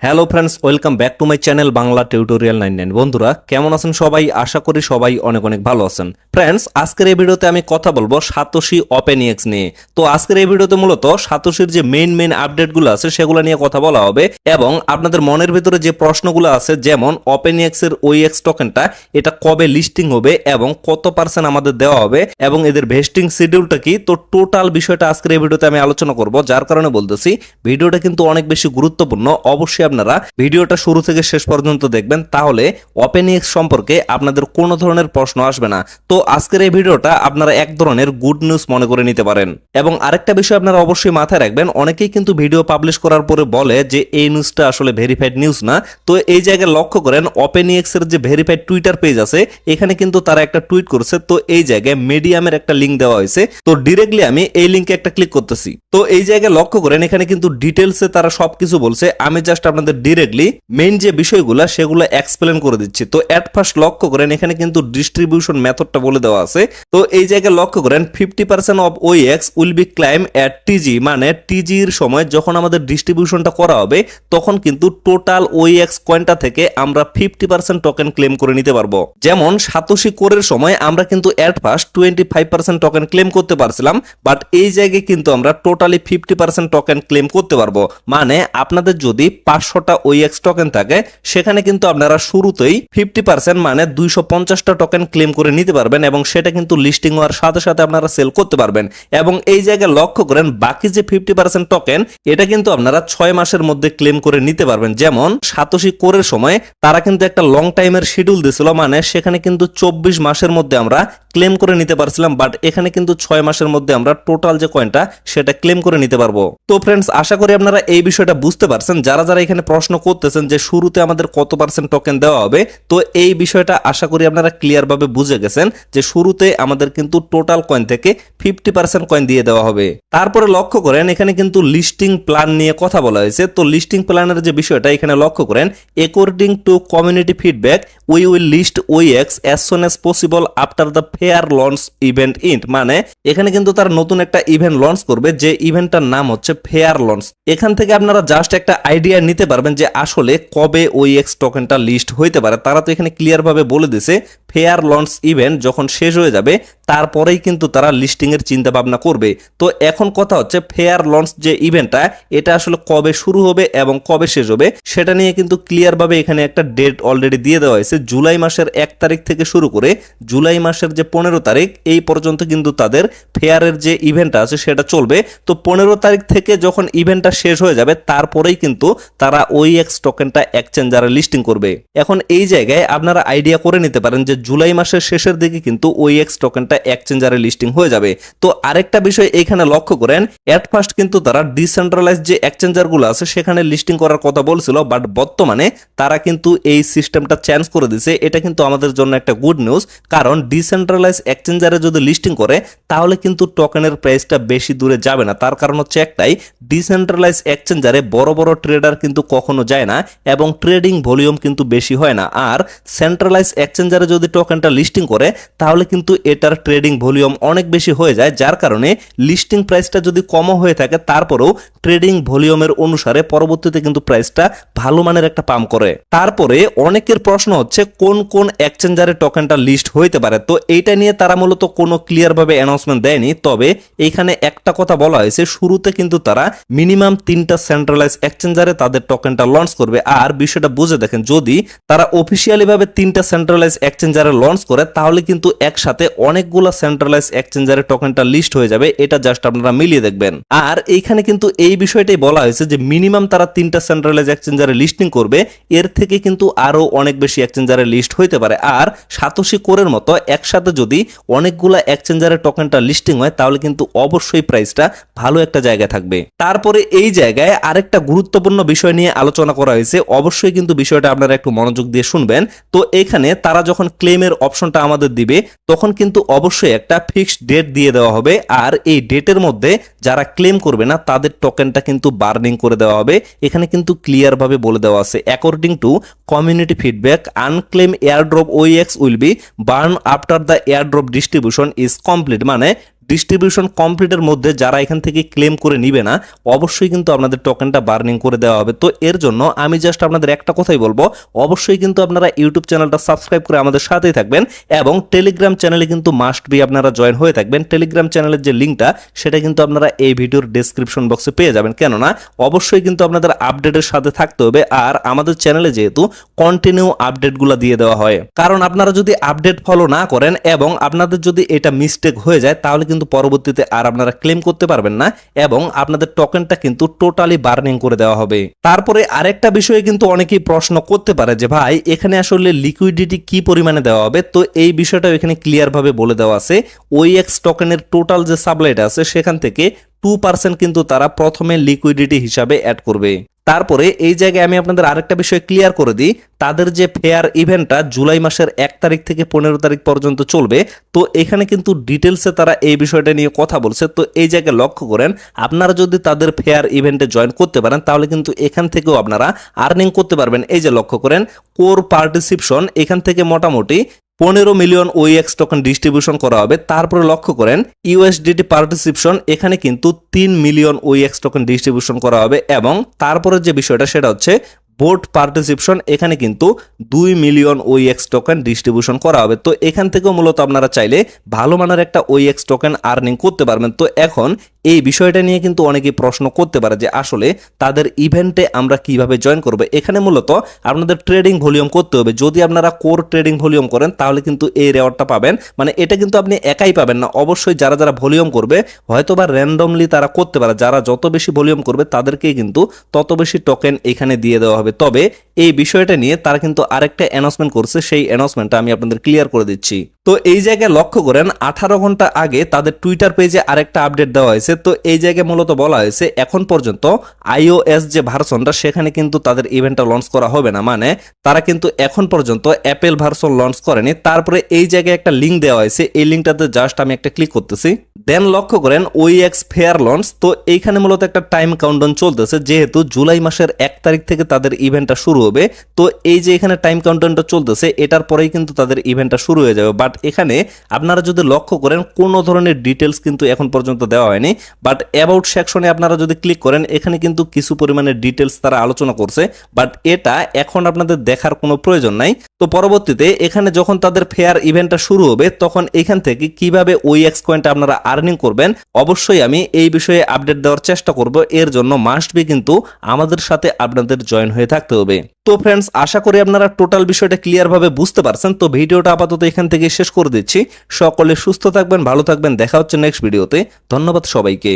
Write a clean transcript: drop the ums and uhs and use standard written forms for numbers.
Hello friends, welcome back to my channel Bangla tutorial 99। বন্ধুরা কেমন আছেন সবাই? আশা করি সবাই অনেক অনেক ভালো আছেন। ফ্রেন্ডস, আজকের এই ভিডিওতে আমি কথা বলবো সাতোশি ওপেনএক্স নিয়ে। তো আজকের এই ভিডিওতে মূলত সাতোশির যে মেইন আপডেটগুলো আছে সেগুলো নিয়ে কথা বলা হবে এবং আপনাদের মনের ভিতরে যে প্রশ্নগুলো আছে, যেমন ওপেনএক্স এর ওইএক্স টোকেনটা এটা কবে লিস্টিং হবে এবং কত পার্সেন্ট আমাদের দেওয়া হবে এবং এদের ভেস্টিং শিডিউলটা কি, তো টোটাল বিষয়টা আজকের এই ভিডিওতে আমি আলোচনা করব। যার কারণে বলতেছি ভিডিওটা কিন্তু অনেক বেশি গুরুত্বপূর্ণ। অবশ্যই আপনারা ভিডিওটা শুরু থেকে শেষ পর্যন্ত দেখবেন, তাহলে ওপেনএক্স সম্পর্কে আপনাদের কোনো ধরনের প্রশ্ন আসবে না। তো আজকের এই ভিডিওটা আপনারা এক ধরনের গুড নিউজ মনে করে নিতে পারেন। এবং আরেকটা বিষয় আপনারা অবশ্যই মাথায় রাখবেন, অনেকেই কিন্তু ভিডিও পাবলিশ করার পরে বলে যে এই নিউজটা আসলে ভেরিফাইড নিউজ না। তো এই জায়গায় লক্ষ্য করেন ওপেনএক্স এর যে ভেরিফাইড টুইটার পেজ আছে এখানে কিন্তু তারা একটা টুইট করেছে। তো এই জায়গায় মিডিয়ামের একটা লিঙ্ক দেওয়া হয়েছে। তো ডিরেক্টলি আমি এই লিঙ্কে একটা ক্লিক করতেছি। তো এই জায়গায় লক্ষ্য করেন এখানে কিন্তু ডিটেলসে তারা সবকিছু বলছে। আমি জাস্ট আপনাদের ডিরেক্টলি মেইন যে বিষয়গুলো সেগুলো এক্সপ্লেন করে দিচ্ছি। তো এট ফার্স্ট লক্ষ্য করেন এখানে কিন্তু ডিস্ট্রিবিউশন মেথডটা বলে দেওয়া আছে। তো এই জায়গায় লক্ষ্য করেন 50% of OEX will be claim এট টিজি, মানে টিজির সময় যখন আমাদের ডিস্ট্রিবিউশনটা করা হবে তখন কিন্তু টোটাল ওইএক্স কয়েনটা থেকে আমরা 50% টোকেন ক্লেম করে নিতে পারবো। যেমন সাতোশি কোরের সময় আমরা কিন্তু এট ফার্স্ট 25% টোকেন ক্লেম করতে পারছিলাম, বাট এই জায়গায় কিন্তু আমরা টোটালি 50% টোকেন ক্লেম করতে পারবো। মানে আপনাদের যদি 500টা ওইএক্স টোকেন থাকে সেখানে কিন্তু আপনারা শুরুতেই 50% মানে 250টা টোকেন ক্লেম করে নিতে পারবেন এবং সেটা কিন্তু লিস্টিং হওয়ার সাথে সাথে আপনারা সেল করতে পারবেন। এবং এই জায়গায় লক্ষ্য করেন বাকি যে 50% টোকেন এটা কিন্তু আপনারা 6 মাসের মধ্যে ক্লেম করে নিতে পারবেন। যেমন সাতোশি কোরের সময় তারা কিন্তু একটা লং টাইমের শিডিউল দিয়েছিল, মানে সেখানে কিন্তু 24 মাসের মধ্যে আমরা ক্লেম করে নিতে পারছিলাম, বাট এখানে কিন্তু 6 মাসের মধ্যে আমরা টোটাল যে কয়েনটা সেটা ক্লেম করে নিতে পারবো। তো ফ্রেন্ডস, আশা করি আপনারা এই বিষয়টা বুঝতে পারছেন। যারা যারা এখানে প্রশ্ন করতেছেন যে শুরুতে আমাদের কত পার্সেন্ট টোকেন দেওয়া হবে, তো এই বিষয়টা আশা করি আপনারা ক্লিয়ার ভাবে বুঝে গেছেন যে শুরুতে আমাদের কিন্তু টোটাল কয়েন থেকে 50% কয়েন দিয়ে দেওয়া হবে। তারপরে লক্ষ্য করেন এখানে কিন্তু লিস্টিং প্ল্যান নিয়ে কথা বলা হয়েছে। তো লিস্টিং প্ল্যানের যে বিষয়টা এখানে লক্ষ্য করেন, according to community feedback we will list OEX as soon as possible after the fair launch event ইন্ট, মানে এখানে কিন্তু তারা নতুন একটা ইভেন্ট লঞ্চ করবে যে ইভেন্টটার নাম হচ্ছে ফেয়ার লঞ্চ। এখান থেকে আপনারা জাস্ট একটা আইডিয়া নিতে পারবেন যে আসলে কবে ওইএক্স টোকেনটা লিস্ট হইতে পারে। তারা তো এখানে ক্লিয়ার ভাবে বলে দিছে ফেয়ার লঞ্চ ইভেন্ট যখন শেষ হয়ে যাবে তারপরেই কিন্তু তারা লিস্টিং এর চিন্তা ভাবনা করবে। তো এখন কথা হচ্ছে ফেয়ার লঞ্চ যে ইভেন্টটা এটা আসলে কবে শুরু হবে এবং কবে শেষ হবে সেটা নিয়ে কিন্তু ক্লিয়ার ভাবে এখানে একটা ডেট অলরেডি দিয়ে দেওয়া হয়েছে। জুলাই মাসের 1 তারিখ থেকে শুরু করে জুলাই মাসের যে 15 তারিখ এই পর্যন্ত কিন্তু তাদের ফেয়ারের যে ইভেন্টটা আছে সেটা চলবে। তো 15 তারিখ থেকে যখন ইভেন্টটা শেষ হয়ে যাবে তারপরেই কিন্তু তারা ওইএক্স টোকেনটা এক্সচেঞ্জারে লিস্টিং করবে। এখন এই জায়গায় আপনারা আইডিয়া করে নিতে পারেন যে জুলাই মাসের শেষের দিকে কিন্তু ওইএক্স টোকেনটা এক্সচেঞ্জারে লিস্টিং হয়ে যাবে। তো আরেকটা বিষয় এখানে লক্ষ্য করেন, এট ফার্স্ট কিন্তু তারা ডিসেন্ট্রালাইজ যে এক্সচেঞ্জারগুলো আছে সেখানে লিস্টিং করার কথা বলছিল, বাট বর্তমানে তারা কিন্তু এই সিস্টেমটা চেঞ্জ করে দিয়েছে। এটা কিন্তু আমাদের জন্য একটা গুড নিউজ, কারণ ডিসেন্ট্রালাইজ এক্সচেঞ্জারে যদি লিস্টিং করে তাহলে কিন্তু টোকেনের প্রাইসটা বেশি দূরে যাবে না। তার কারণ হচ্ছে একটাই, ডিসেন্ট্রালাইজ এক্সচেঞ্জারে বড় বড় ট্রেডার কিন্তু কখনো যায় না এবং ট্রেডিং ভলিউম কিন্তু বেশি হয় না। আর সেন্ট্রালাইজ এক্সচেঞ্জারে যদি টোকেনটা লিস্টিং করে তাহলে কিন্তু এটার ট্রেডিং ভলিউম অনেক বেশি হয়ে যায়, যার কারণে লিস্টিং প্রাইসটা যদি কমও হয়ে থাকে তারপরেও ট্রেডিং ভলিউমের অনুসারে পরবর্তীতে কিন্তু প্রাইসটা ভালো মানের একটা পাম্প করে। তারপরে অনেকের প্রশ্ন হচ্ছে কোন কোন এক্সচেঞ্জারে টোকেনটা লিস্ট হইতে পারে। তো এইটা নিয়ে তারা মূলত কোনো ক্লিয়ার ভাবে অ্যানাউন্সমেন্ট দেয়নি, তবে এইখানে একটা কথা বলা হয়েছে, শুরুতে কিন্তু তারা মিনিমাম 3টা সেন্ট্রালাইজ এক্সচেঞ্জারে তাদের টোকেনটা লঞ্চ করবে। আর বিষয়টা বুঝে দেখেন, যদি তারা অফিসিয়ালি ভাবে 3টা সেন্ট্রালাইজ এক্সচেঞ্জারে লঞ্চ করে তাহলে কিন্তু একসাথে অনেকগুলো সেন্ট্রালাইজ এক্সচেঞ্জারে টোকেনটা লিস্ট হয়ে যাবে। এটা জাস্ট আপনারা মিলিয়ে দেখবেন। আর এইখানে কিন্তু এই বিষয়টাই বলা হয়েছে যে মিনিমাম তারা 3টা সেন্ট্রালাইজ এক্সচেঞ্জারে লিস্টিং করবে, এর থেকে কিন্তু আরো অনেক বেশি এক্সচেঞ্জারে লিস্ট হইতে পারে। আর সাতোশি কোরের মতো একসাথে যদি অনেকগুলা এক্সচেঞ্জারে টোকেনটা লিস্টিং হয় তাহলে কিন্তু অবশ্যই প্রাইসটা ভালো একটা জায়গায় থাকবে। তারপরে এই জায়গায় আরেকটা গুরুত্বপূর্ণ বিষয় নিয়ে আলোচনা করা হয়েছে, অবশ্যই কিন্তু বিষয়টা আপনারা একটু মনোযোগ দিয়ে শুনবেন। তো এখানে তারা যখন ক্লেমের অপশনটা আমাদের দিবে তখন কিন্তু অবশ্যই একটা ফিক্সড ডেট দিয়ে দেওয়া হবে, আর এই ডেটের মধ্যে যারা ক্লেম করবে না তাদের টোকেনটা কিন্তু বার্নিং করে দেওয়া হবে। এখানে কিন্তু ক্লিয়ার ভাবে বলে দেওয়া আছে, according to community feedback unclaim airdrop OEX will be burn after the airdrop distribution is complete, মানে ডিস্ট্রিবিউশন কমপ্লিটের মধ্যে যারা এখান থেকে ক্লেম করে নিবে না অবশ্যই কিন্তু আপনাদের টোকেনটা বার্নিং করে দেওয়া হবে। তো এর জন্য আমি জাস্ট আপনাদের একটা কথাই বলবো, অবশ্যই কিন্তু আপনারা ইউটিউব চ্যানেলটা সাবস্ক্রাইব করে আমাদের সাথেই থাকবেন এবং টেলিগ্রাম চ্যানেলে কিন্তু মাস্ট বি আপনারা জয়েন হয়ে থাকবেন। টেলিগ্রাম চ্যানেলের যে লিঙ্কটা সেটা কিন্তু আপনারা এই ভিডিওর ডেসক্রিপশন বক্সে পেয়ে যাবেন। কেননা অবশ্যই কিন্তু আপনাদের আপডেটের সাথে থাকতে হবে, আর আমাদের চ্যানেলে যেহেতু কন্টিনিউ আপডেটগুলো দিয়ে দেওয়া হয়, কারণ আপনারা যদি আপডেট ফলো না করেন এবং আপনাদের যদি এটা মিস্টেক হয়ে যায় তাহলে কিন্তু পরবর্তীতে আর আপনারা ক্লেম করতে পারবেন না এবং আপনাদের টোকেনটা কিন্তু টোটালি বার্নিং করে দেওয়া হবে। তারপরে আরেকটা বিষয়ে কিন্তু অনেকেই প্রশ্ন করতে পারে যে ভাই এখানে আসলে লিকুইডিটি কি পরিমাণে দেওয়া হবে। তো এই বিষয়টা এখানে ক্লিয়ার ভাবে বলে দেওয়া আছে। ওইএক্স টোকেনের টোটাল যে সাপ্লাইটা আছে সেখান থেকে 2% কিন্তু তারা প্রথমে লিকুইডিটি হিসাবে অ্যাড করবে। তারপরে এই জায়গায় আমি আপনাদের আরেকটা বিষয় ক্লিয়ার করে দিই, তাদের যে ফেয়ার ইভেন্টটা জুলাই মাসের 1 তারিখ থেকে 15 তারিখ পর্যন্ত চলবে। তো এখানে কিন্তু ডিটেলসে তারা এই বিষয়টা নিয়ে কথা বলছে। তো এই জায়গায় লক্ষ্য করেন, আপনারা যদি তাদের ফেয়ার ইভেন্টে জয়েন করতে পারেন তাহলে কিন্তু এখান থেকেও আপনারা আর্নিং করতে পারবেন। এই যে লক্ষ্য করেন, কোর পার্টিসিপেশন এখান থেকে মোটামুটি 15 মিলিয়ন ওইএক্স টোকেন ডিস্ট্রিবিউশন করা হবে। তারপরে লক্ষ্য করেন ইউএসডিটি পার্টিসিপেশন এখানে কিন্তু 3 মিলিয়ন ওইএক্স টোকেন ডিস্ট্রিবিউশন করা হবে এবং তারপরে যে বিষয়টা সেটা হচ্ছে বোট পার্টিসিপেশন এখানে কিন্তু 2 মিলিয়ন ওইএক্স টোকেন ডিস্ট্রিবিউশন করা হবে। তো এখান থেকেও মূলত আপনারা চাইলে ভালো মানের একটা ওইএক্স টোকেন আর্নিং করতে পারবেন। তো এখন এই বিষয়টা নিয়ে কিন্তু অনেকেই প্রশ্ন করতে পারে যে আসলে তাদের ইভেন্টে আমরা কিভাবে জয়েন করব। এখানে মূলত আপনাদের ট্রেডিং ভলিউম করতে হবে। যদি আপনারা কোর ট্রেডিং ভলিউম করেন তাহলে কিন্তু এই রেওয়ার্ডটা পাবেন। মানে এটা কিন্তু আপনি একাই পাবেন না, অবশ্যই যারা যারা ভলিউম করবে হয়তো বা র্যান্ডমলি তারা করতে পারে। যারা যত বেশি ভলিউম করবে তাদেরকেই কিন্তু তত বেশি টোকেন এখানে দিয়ে দেওয়া হবে। তবে এই বিষয়টা নিয়ে তারা কিন্তু আরেকটা অ্যানাউন্সমেন্ট করছে, সেই অ্যানাউন্সমেন্টটা আমি আপনাদের ক্লিয়ার করে দিচ্ছি। তো এই জায়গায় লক্ষ্য করেন 18 ঘন্টা আগে তাদের টুইটার পেজে আরেকটা আপডেট দেওয়া হয়েছে। তো এই জায়গায় মূলত বলা হয়েছে এখন পর্যন্ত iOS যে ভার্সনটা সেখানে কিন্তু তাদের ইভেন্টটা লঞ্চ করা হবে না, মানে তারা কিন্তু এখন পর্যন্ত অ্যাপেল ভার্সন লঞ্চ করেনি। তারপরে এই জায়গায় একটা লিঙ্ক দেওয়া হয়েছে, এই লিঙ্কটাতে জাস্ট আমি একটা ক্লিক করতেছি, দেন লক্ষ্য করেন ওইএক্স ফেয়ার লঞ্চ। তো এইখানে মূলত একটা টাইম কাউন্টডাউন চলতেছে, যেহেতু জুলাই মাসের 1 তারিখ থেকে তাদের ইভেন্টটা শুরু হবে। তো এই যে এখানে টাইম কাউন্টডাউনটা চলতেছে এটার পরেই কিন্তু তাদের ইভেন্টটা শুরু হয়ে যাবে। বাট এখানে আপনারা যদি লক্ষ্য করেন কোনো ধরনের ডিটেলস কিন্তু এখন পর্যন্ত দেওয়া হয়নি। বাট অ্যাবাউট সেকশনে আপনারা যদি ক্লিক করেন এখানে কিন্তু কিছু পরিমাণে ডিটেলস তারা আলোচনা করছে, বাট এটা এখন আপনাদের দেখার কোনো প্রয়োজন নাই। তো পরবর্তীতে এখানে যখন তাদের ফেয়ার ইভেন্টটা শুরু হবে তখন এখান থেকে কিভাবে ওইএক্স কয়েনটা আপনারা আর্নিং করবেন অবশ্যই আমি এই বিষয়ে আপডেট দেওয়ার চেষ্টা করব। এর জন্য মাস্ট বি কিন্তু আমাদের সাথে আপনাদের জয়েন হয়ে থাকতে হবে। তো ফ্রেন্ডস, আশা করি আপনারা টোটাল বিষয়টা ক্লিয়ার ভাবে বুঝতে পারছেন। তো ভিডিওটা আপাতত এখান থেকে শেষ করে দিচ্ছি। সকলে সুস্থ থাকবেন, ভালো থাকবেন, দেখা হচ্ছে নেক্সট ভিডিওতে। ধন্যবাদ সবাইকে।